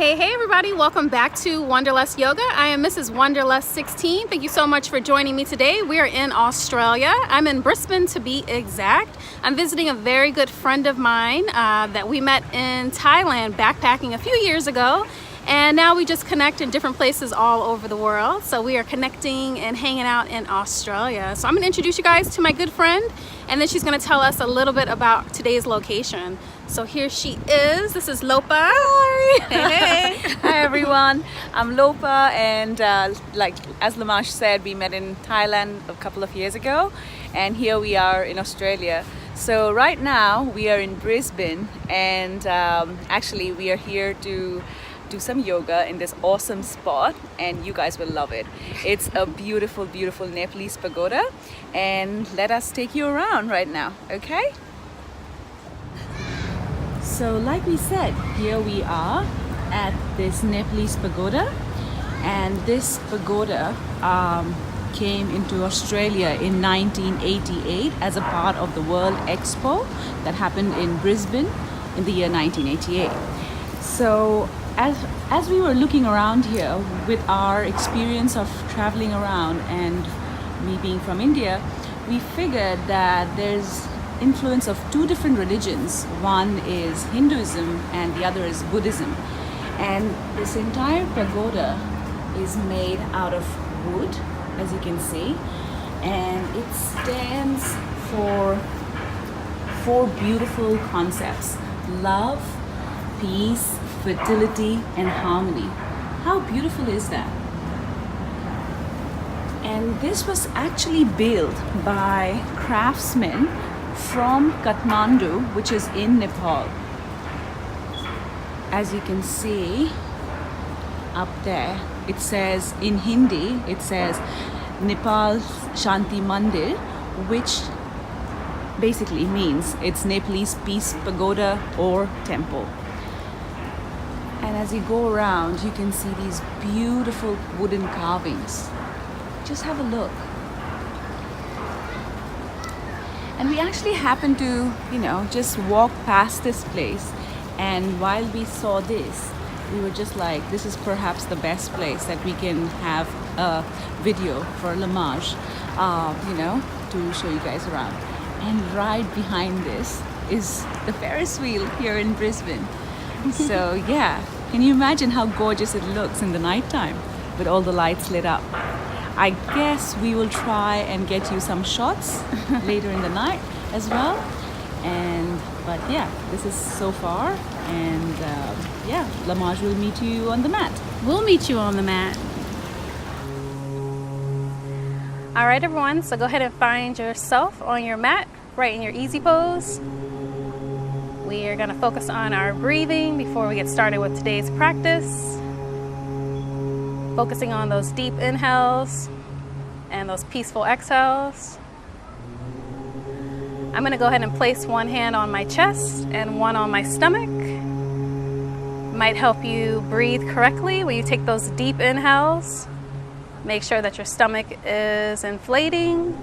Hey everybody, welcome back to Wanderlust Yoga. I am Mrs. Wanderlust 16. Thank you so much for joining me today. We are in Australia. I'm in Brisbane to be exact. I'm visiting a very good friend of mine that we met in Thailand backpacking a few years ago. And now we just connect in different places all over the world. So we are connecting and hanging out in Australia. So I'm gonna introduce you guys to my good friend, and then she's gonna tell us a little bit about today's location. So here she is. This is Lopa. Hi. Hey. Hi everyone. I'm Lopa, and like as Lamash said, we met in Thailand a couple of years ago, and here we are in Australia. So right now we are in Brisbane, and actually we are here to do some yoga in this awesome spot, and you guys will love it. It's a beautiful, beautiful Nepalese pagoda, and let us take you around right now, okay? So like we said, here we are at this Nepalese pagoda, and this pagoda came into Australia in 1988 as a part of the World Expo that happened in Brisbane in the year 1988. So as we were looking around here with our experience of traveling around and me being from India, we figured that there's influence of two different religions. One is Hinduism and the other is Buddhism. And this entire pagoda is made out of wood, as you can see, and it stands for four beautiful concepts: love, peace, fertility, and harmony. How beautiful is that? And this was actually built by craftsmen from Kathmandu, which is in Nepal. As you can see up there, it says in Hindi, it says Nepal Shanti Mandir, which basically means it's Nepalese Peace Pagoda or temple. And as you go around, you can see these beautiful wooden carvings. Just have a look. And we actually happened to, just walk past this place. And while we saw this, we were just like, this is perhaps the best place that we can have a video for Lamash, to show you guys around. And right behind this is the Ferris wheel here in Brisbane. So yeah, can you imagine how gorgeous it looks in the nighttime with all the lights lit up? I guess we will try and get you some shots later in the night as well. But yeah, this is so far, and Lamash will meet you on the mat. We'll meet you on the mat. All right, everyone, so go ahead and find yourself on your mat, right in your easy pose. We are going to focus on our breathing before we get started with today's practice. Focusing on those deep inhales and those peaceful exhales. I'm going to go ahead and place one hand on my chest and one on my stomach. Might help you breathe correctly when you take those deep inhales. Make sure that your stomach is inflating.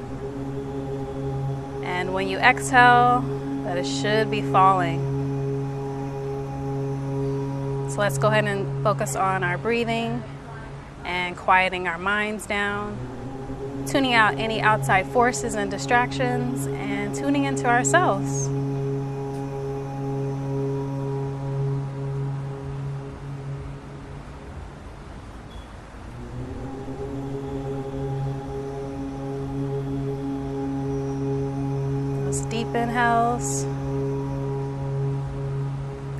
And when you exhale, that it should be falling. So let's go ahead and focus on our breathing and quieting our minds down, tuning out any outside forces and distractions, and tuning into ourselves. Those deep inhales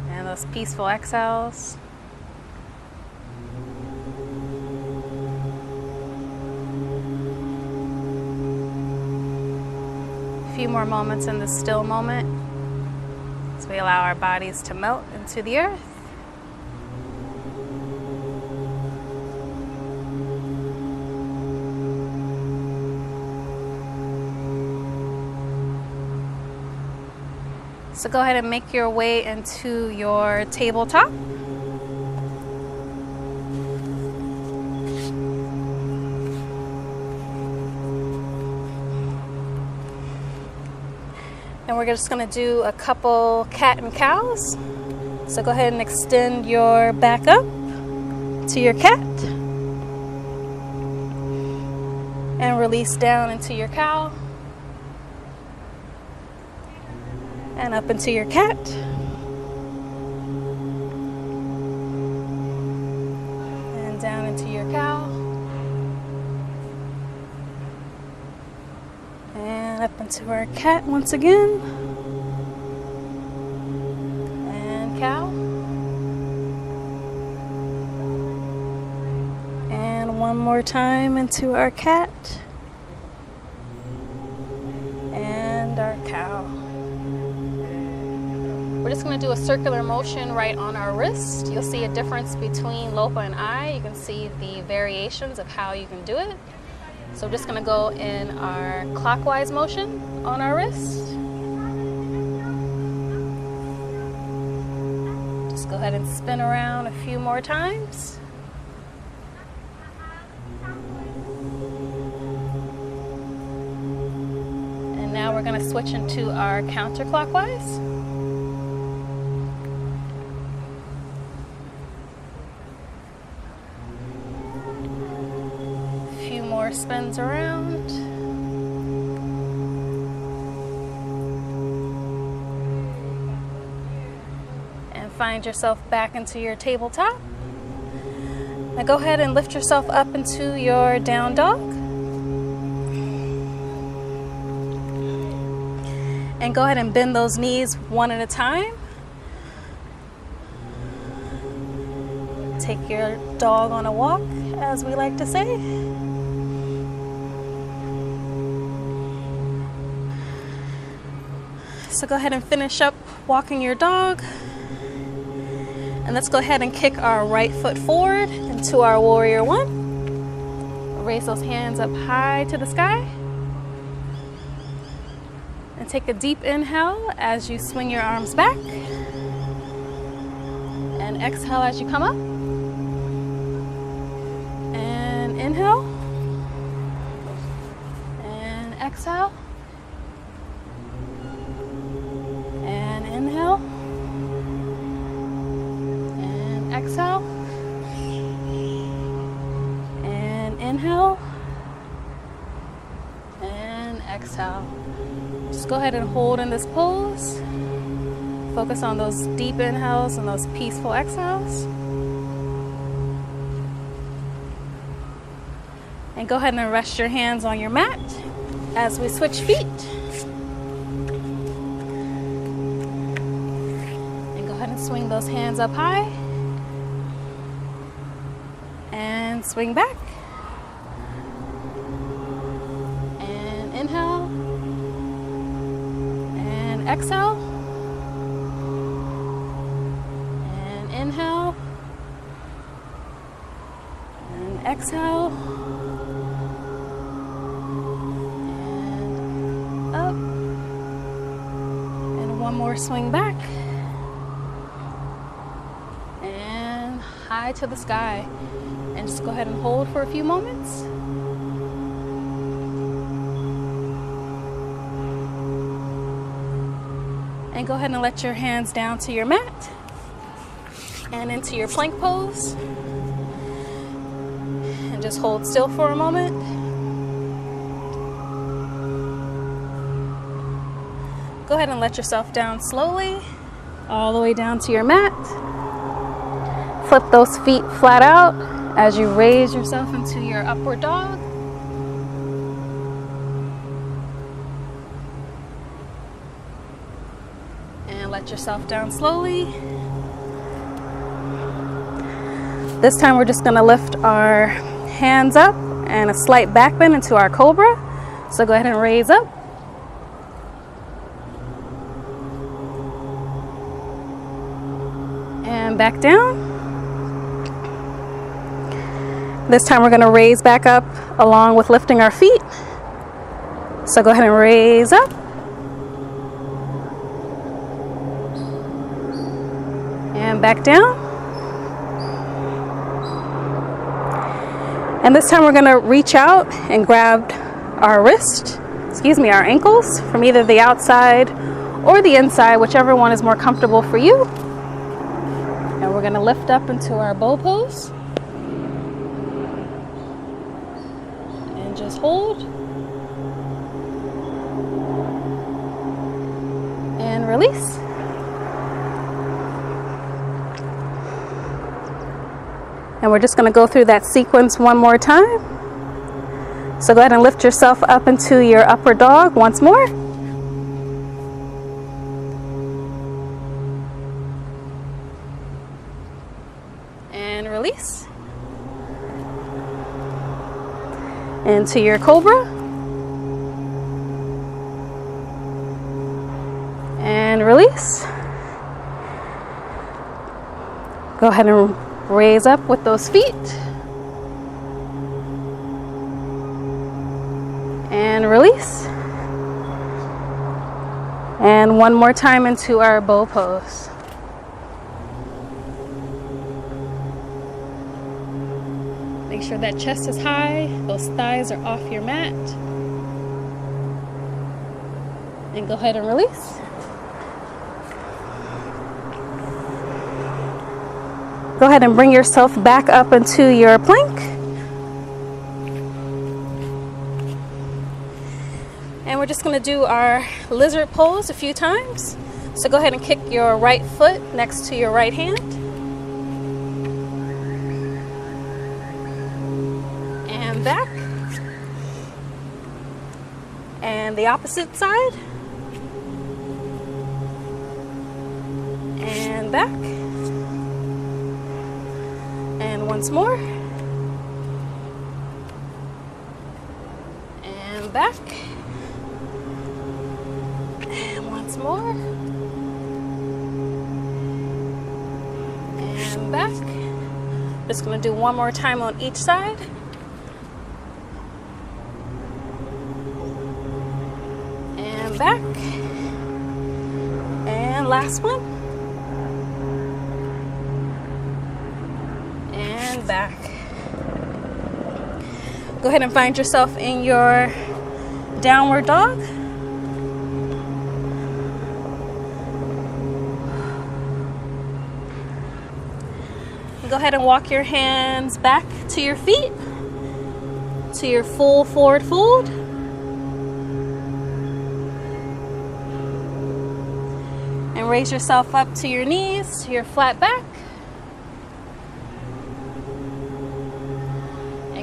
and those peaceful exhales. Few more moments in this still moment as we allow our bodies to melt into the earth. So go ahead and make your way into your tabletop. And we're just going to do a couple cat and cows. So go ahead and extend your back up to your cat. And release down into your cow. And up into your cat. And down into your cow. And up into our cat once again. And cow. And one more time into our cat. And our cow. We're just going to do a circular motion right on our wrist. You'll see a difference between Lopa and I. You can see the variations of how you can do it. So we're just going to go in our clockwise motion on our wrist. Just go ahead and spin around a few more times. And now we're going to switch into our counterclockwise. Spins around. And find yourself back into your tabletop. Now go ahead and lift yourself up into your down dog. And go ahead and bend those knees one at a time. Take your dog on a walk, as we like to say. So go ahead and finish up walking your dog. And let's go ahead and kick our right foot forward into our warrior one. Raise those hands up high to the sky. And take a deep inhale as you swing your arms back. And exhale as you come up. And inhale. And exhale. Inhale and exhale and inhale and exhale. Just go ahead and hold in this pose. Focus on those deep inhales and those peaceful exhales. And go ahead and rest your hands on your mat as we switch feet. Swing those hands up high and swing back and inhale and exhale and inhale and exhale and up and one more swing back. High to the sky, and just go ahead and hold for a few moments. And go ahead and let your hands down to your mat and into your plank pose, and just hold still for a moment. Go ahead and let yourself down slowly all the way down to your mat. Flip those feet flat out as you raise yourself into your upward dog. And let yourself down slowly. This time we're just going to lift our hands up and a slight back bend into our Cobra. So go ahead and raise up. And back down. This time we're going to raise back up along with lifting our feet. So go ahead and raise up. And back down. And this time we're going to reach out and grab our our ankles from either the outside or the inside, whichever one is more comfortable for you. And we're gonna lift up into our bow pose. And just hold. And release. And we're just going to go through that sequence one more time. So go ahead and lift yourself up into your upward dog once more. And release. Into your Cobra. And release. Go ahead and raise up with those feet. And release. And one more time into our bow pose. Make sure that chest is high, those thighs are off your mat. And go ahead and release. Go ahead and bring yourself back up into your plank. And we're just going to do our lizard pose a few times. So go ahead and kick your right foot next to your right hand. And back. And the opposite side. And back. And once more. And back. And once more. And back. Just going to do one more time on each side. And back. And last one. Back. Go ahead and find yourself in your downward dog. Go ahead and walk your hands back to your feet, to your full forward fold. And raise yourself up to your knees, to your flat back.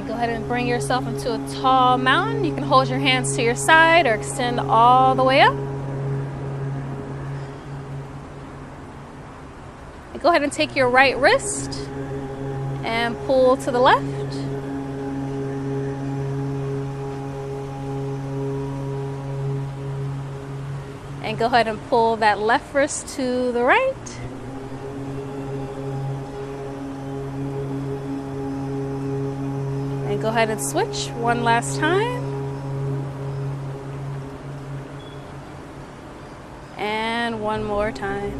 Go ahead and bring yourself into a tall mountain. You can hold your hands to your side or extend all the way up. And go ahead and take your right wrist and pull to the left. And go ahead and pull that left wrist to the right. And go ahead and switch one last time. And one more time.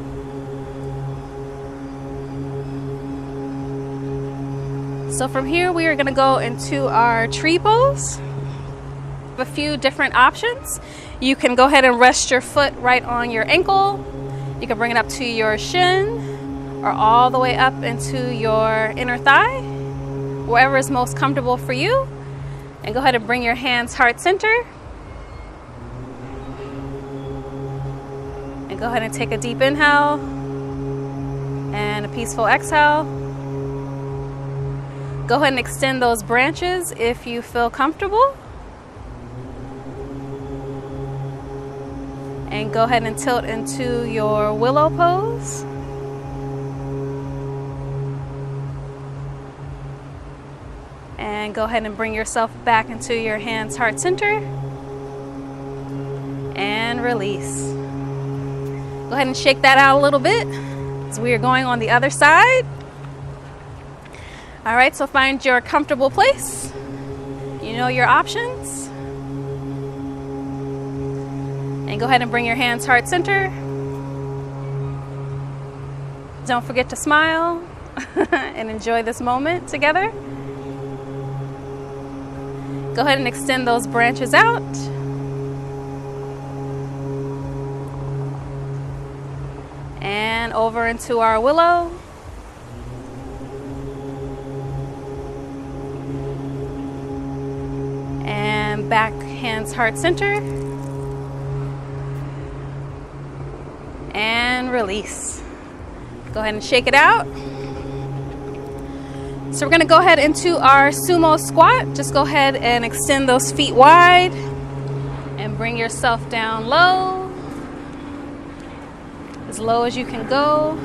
So from here we are going to go into our tree pose. A few different options. You can go ahead and rest your foot right on your ankle. You can bring it up to your shin or all the way up into your inner thigh. Wherever is most comfortable for you. And go ahead and bring your hands heart center. And go ahead and take a deep inhale and a peaceful exhale. Go ahead and extend those branches if you feel comfortable. And go ahead and tilt into your willow pose. And go ahead and bring yourself back into your hands heart center. And release. Go ahead and shake that out a little bit as we are going on the other side. All right, so find your comfortable place. You know your options. And go ahead and bring your hands heart center. Don't forget to smile and enjoy this moment together. Go ahead and extend those branches out. And over into our willow. back hands heart center. And release. Go ahead and shake it out. So we're going to go ahead into our Sumo Squat. Just go ahead and extend those feet wide and bring yourself down low, as low as you can go.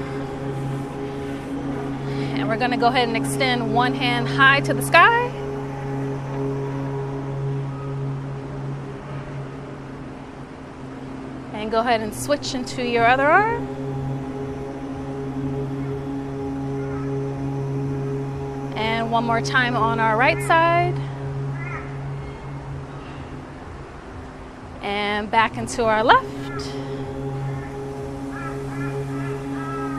And we're going to go ahead and extend one hand high to the sky. And go ahead and switch into your other arm. And one more time on our right side. And back into our left.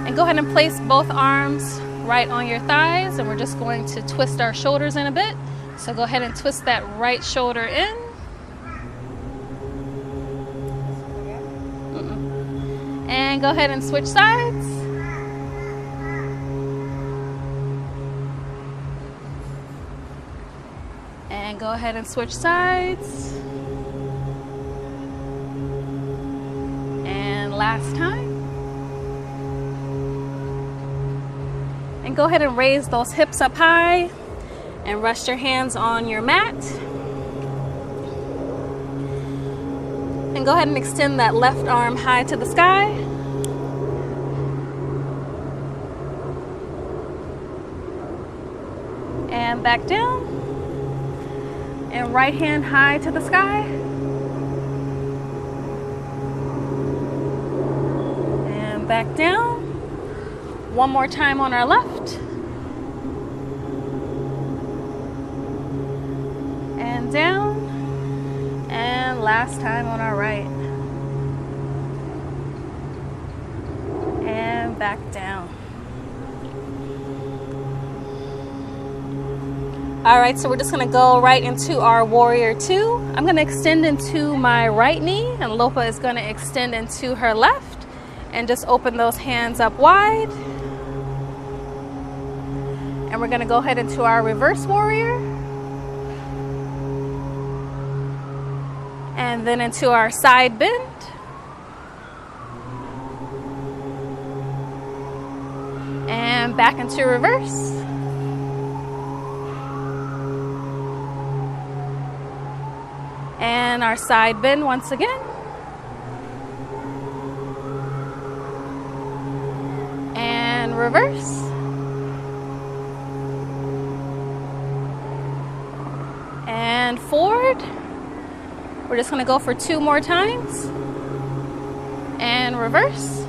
And go ahead and place both arms right on your thighs. And we're just going to twist our shoulders in a bit. So go ahead and twist that right shoulder in. And go ahead and switch sides. And go ahead and switch sides. And last time. And go ahead and raise those hips up high and rest your hands on your mat. And go ahead and extend that left arm high to the sky. And back down. And right hand high to the sky. And back down. One more time on our left. And down. And last time on our right. And back down. All right, so we're just gonna go right into our warrior two. I'm gonna extend into my right knee, and Lopa is gonna extend into her left, and just open those hands up wide. And we're gonna go ahead into our reverse warrior. And then into our side bend. And back into reverse. And our side bend once again. And reverse. And forward. We're just going to go for 2 more times. And reverse.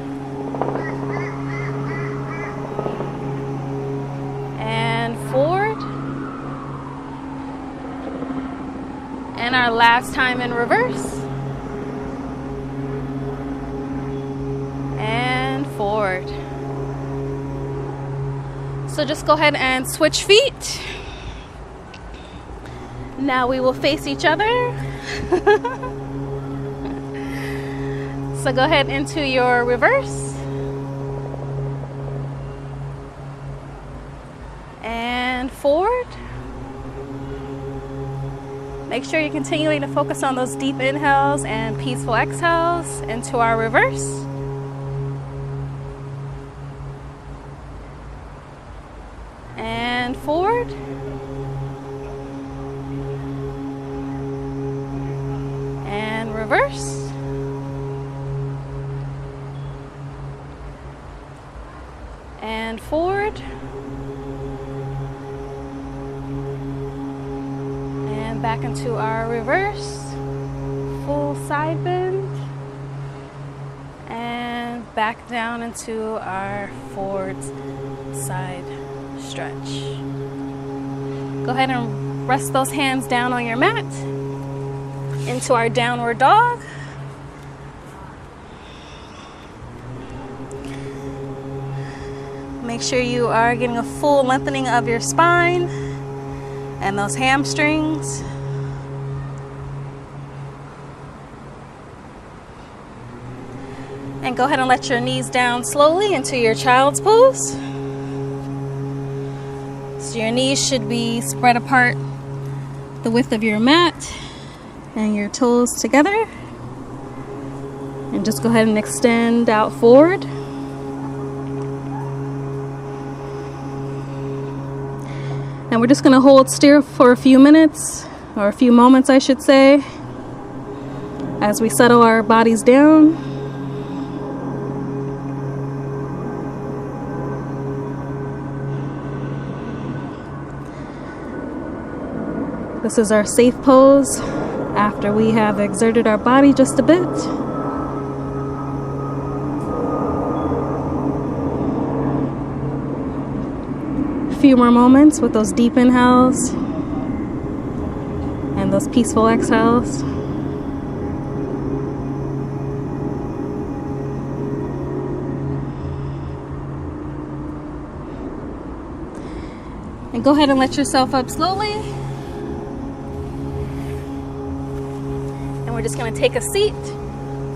And forward. And our last time in reverse. And forward. So just go ahead and switch feet. Now we will face each other. So go ahead into your reverse. And forward. Make sure you're continuing to focus on those deep inhales and peaceful exhales into our reverse. And forward. And reverse. And forward. And back into our reverse. Full side bend. And back down into our forward side stretch. Go ahead and rest those hands down on your mat. Into our downward dog. Make sure you are getting a full lengthening of your spine and those hamstrings. And go ahead and let your knees down slowly into your child's pose. So your knees should be spread apart the width of your mat. and your toes together. And just go ahead and extend out forward. And we're just going to hold still for a few minutes, or a few moments I should say, as we settle our bodies down. This is our safe pose after we have exerted our body just a bit. A few more moments with those deep inhales and those peaceful exhales. And go ahead and let yourself up slowly. And we're just going to take a seat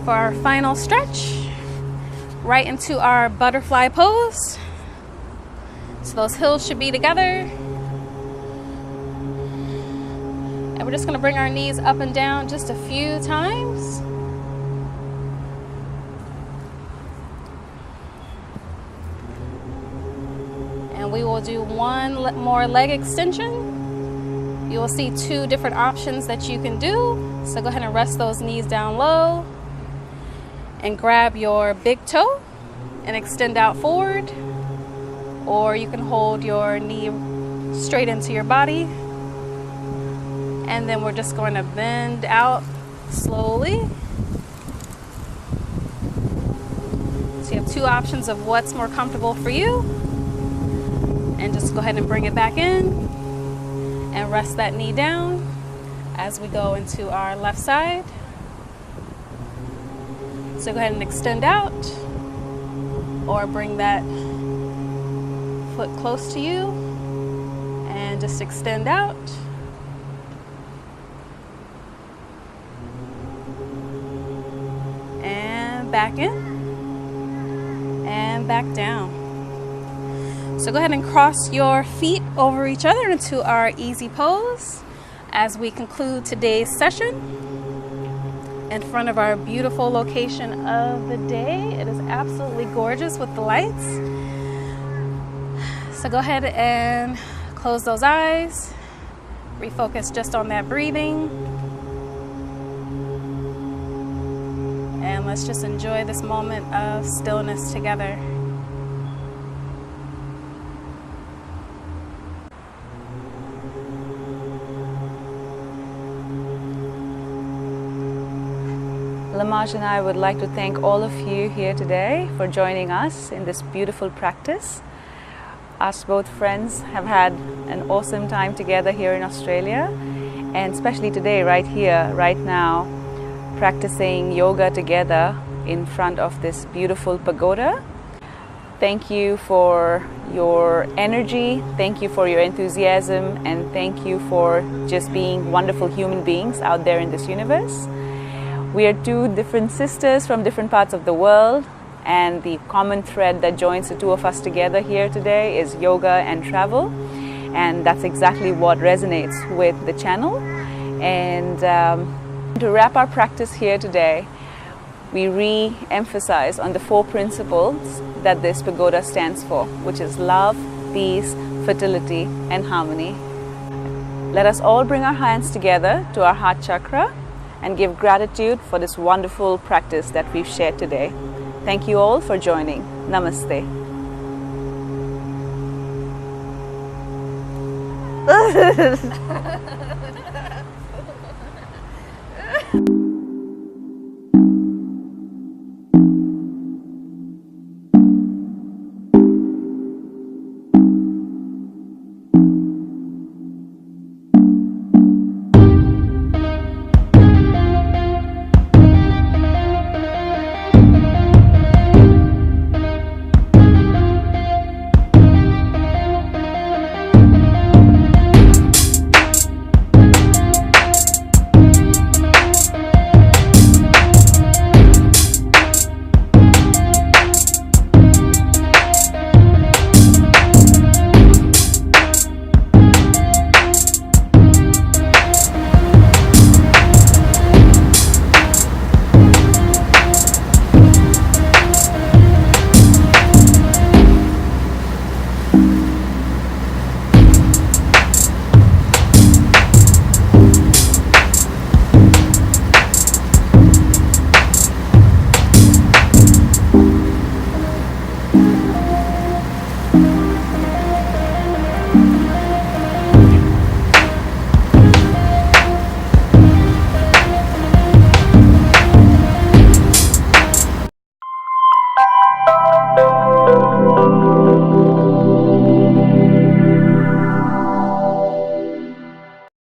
for our final stretch, right into our butterfly pose. So those heels should be together. And we're just going to bring our knees up and down just a few times. And we will do one more leg extension. You will see two different options that you can do. So go ahead and rest those knees down low and grab your big toe and extend out forward. Or you can hold your knee straight into your body. And then we're just going to bend out slowly. So you have two options of what's more comfortable for you. And just go ahead and bring it back in and rest that knee down as we go into our left side. So go ahead and extend out, or bring that foot close to you and just extend out. And back in and back down. So go ahead and cross your feet over each other into our easy pose as we conclude today's session in front of our beautiful location of the day. It is absolutely gorgeous with the lights. So go ahead and close those eyes. Refocus just on that breathing. And let's just enjoy this moment of stillness together. Lamaj and I would like to thank all of you here today for joining us in this beautiful practice. Us both friends have had an awesome time together here in Australia, and especially today, right here, right now, practicing yoga together in front of this beautiful pagoda. Thank you for your energy, thank you for your enthusiasm, and thank you for just being wonderful human beings out there in this universe. We are two different sisters from different parts of the world, and the common thread that joins the two of us together here today is yoga and travel, and that's exactly what resonates with the channel. And to wrap our practice here today, we re-emphasize on the 4 principles that this pagoda stands for, which is love, peace, fertility, and harmony. Let us all bring our hands together to our heart chakra and give gratitude for this wonderful practice that we've shared today. Thank you all for joining. Namaste.